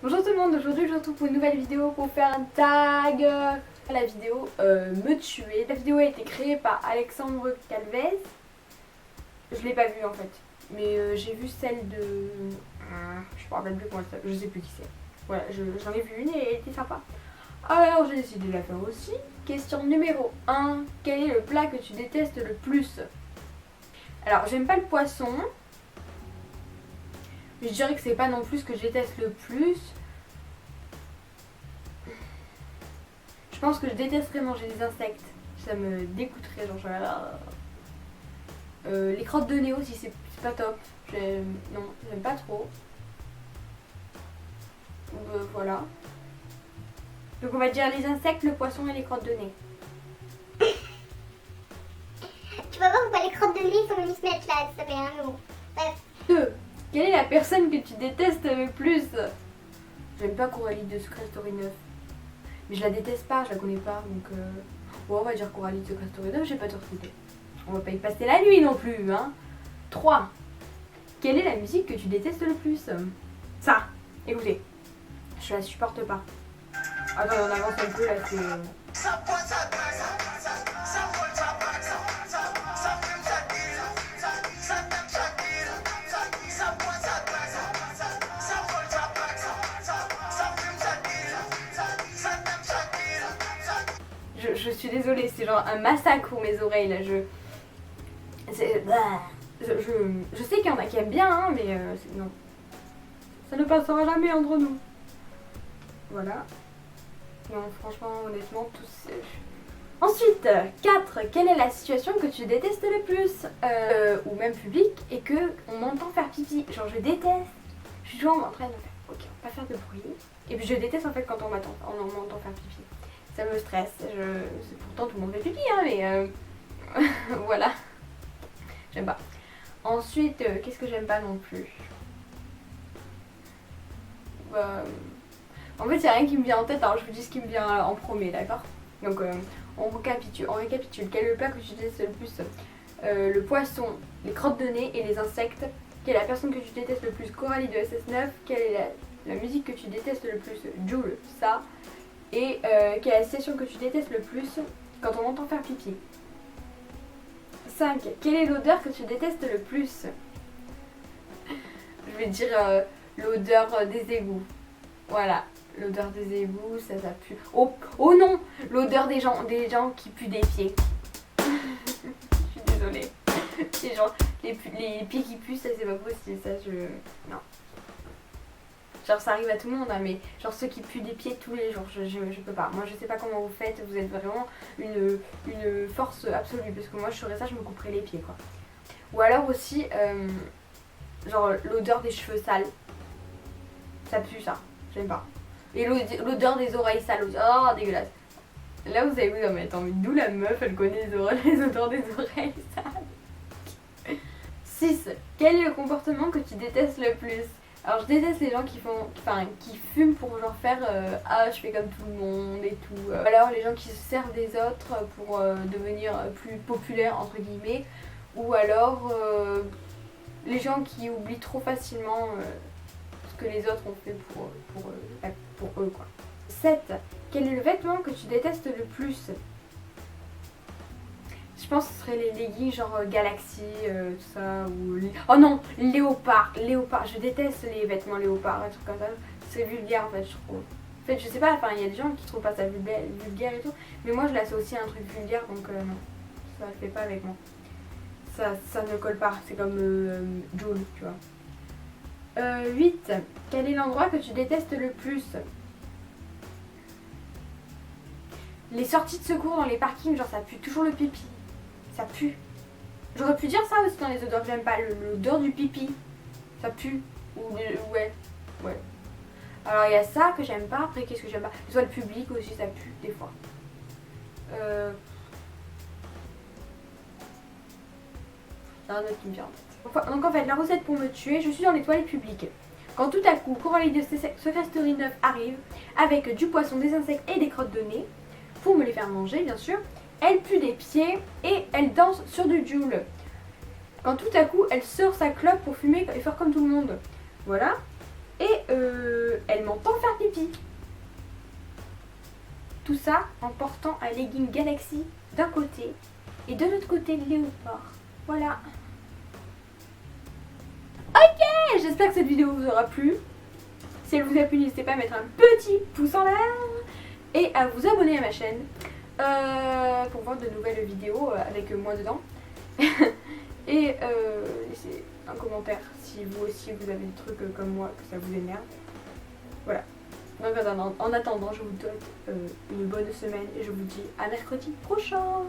Bonjour tout le monde, aujourd'hui je vous retrouve pour une nouvelle vidéo pour faire un tag. La vidéo Me tuer. La vidéo a été créée par Alexandre Calvez. Je l'ai pas vue en fait, mais j'ai vu celle de... je me rappelle plus comment elle s'appelle, je sais plus qui c'est. Voilà, j'en ai vu une et elle était sympa. Alors j'ai décidé de la faire aussi. Question numéro 1. Quel est le plat que tu détestes le plus? Alors j'aime pas le poisson. Je dirais que c'est pas non plus ce que je déteste le plus. Je pense que je détesterais manger des insectes. Ça me dégoûterait, genre les crottes de nez aussi, c'est pas top. Non, j'aime pas trop. Voilà. Donc on va dire les insectes, le poisson et les crottes de nez. Tu vas voir ou pas, les crottes de nez sont venus se mettre là, ça fait un mot. Bref. 2. Quelle est la personne que tu détestes le plus? J'aime pas Coralie de Secret Story 9. Mais je la déteste pas, je la connais pas, donc bon, on va dire Coralie de Secret Story 9, j'ai pas d'autre idée. On va pas y passer la nuit non plus, hein. 3. Quelle est la musique que tu détestes le plus? Ça, écoutez, je la supporte pas. Attends, on avance un peu là, c'est... Je suis désolée, c'est genre un massacre pour mes oreilles là. Je sais qu'il y en a qui aiment bien, hein, mais non. Ça ne passera jamais entre nous. Voilà. Non, franchement, honnêtement, tous. Ensuite, 4. Quelle est la situation que tu détestes le plus ou même public et que on m'entend faire pipi? Genre, je déteste. Je suis toujours en train de faire. Ok, on va pas faire de bruit. Et puis, je déteste en fait quand on m'entend faire pipi. Ça me stresse. Pourtant, tout le monde fait pipi, hein, mais voilà. J'aime pas. Ensuite, qu'est-ce que j'aime pas non plus? En fait, il n'y a rien qui me vient en tête, alors je vous dis ce qui me vient en premier, d'accord? Donc, on récapitule. Quel est le plat que tu détestes le plus? Le poisson, les crottes de nez et les insectes. Quelle est la personne que tu détestes le plus? Coralie de SS9. Quelle est la musique que tu détestes le plus? Joule, ça. Et quelle est la situation que tu détestes le plus quand on entend faire pipi? 5. Quelle est l'odeur que tu détestes le plus? Je vais dire l'odeur des égouts. Voilà, l'odeur des égouts, ça pue. Oh non, l'odeur des gens qui puent des pieds. Je suis désolée. C'est genre les pieds qui puent, ça c'est pas possible, ça non. Genre ça arrive à tout le monde, hein, mais genre ceux qui puent des pieds tous les jours, je peux pas. Moi je sais pas comment vous faites, vous êtes vraiment une force absolue, parce que moi je ferais ça, je me couperais les pieds quoi. Ou alors aussi, genre l'odeur des cheveux sales, ça pue ça, j'aime pas. Et l'odeur des oreilles sales, oh dégueulasse. Là vous allez vous dire, mais attends, mais d'où la meuf elle connaît les odeurs des oreilles sales? 6. Quel est le comportement que tu détestes le plus? Alors je déteste les gens qui fument pour genre faire ah je fais comme tout le monde et tout. Alors les gens qui se servent des autres pour devenir plus populaires entre guillemets. Ou alors les gens qui oublient trop facilement ce que les autres ont fait pour eux quoi. 7. Quel est le vêtement que tu détestes le plus? Je pense que ce serait les leggings genre Galaxy, tout ça, ou... Oh non, léopard, je déteste les vêtements léopard, un truc comme ça, c'est vulgaire en fait je trouve. En fait je sais pas, il y a des gens qui trouvent pas ça vulgaire et tout, mais moi je l'associe à un truc vulgaire donc non, ça le fait pas avec moi. Ça ne colle pas, c'est comme Joule, tu vois. 8. Quel est l'endroit que tu détestes le plus? Les sorties de secours dans les parkings, genre ça pue toujours le pipi. Ça pue. J'aurais pu dire ça aussi dans les odeurs que j'aime pas. L'odeur du pipi. Ça pue. Ouais. Alors il y a ça que j'aime pas. Après qu'est-ce que j'aime pas? Soit le public aussi ça pue des fois. Il y en a un autre qui me vient en tête. Donc en fait la recette pour me tuer, je suis dans les toilettes publiques. Quand tout à coup Coralie de Secret Story 9 arrive avec du poisson, des insectes et des crottes de nez pour me les faire manger bien sûr. Elle pue des pieds et elle danse sur du Joule. Quand tout à coup elle sort sa clope pour fumer et faire comme tout le monde. Voilà. Et elle m'entend faire pipi. Tout ça en portant un legging Galaxy d'un côté et de l'autre côté le léopard. Voilà. Ok, j'espère que cette vidéo vous aura plu. Si elle vous a plu, n'hésitez pas à mettre un petit pouce en l'air et à vous abonner à ma chaîne pour voir de nouvelles vidéos avec moi dedans. Et laissez un commentaire si vous aussi vous avez des trucs comme moi que ça vous énerve. Voilà. Donc en attendant, je vous souhaite une bonne semaine et je vous dis à mercredi prochain.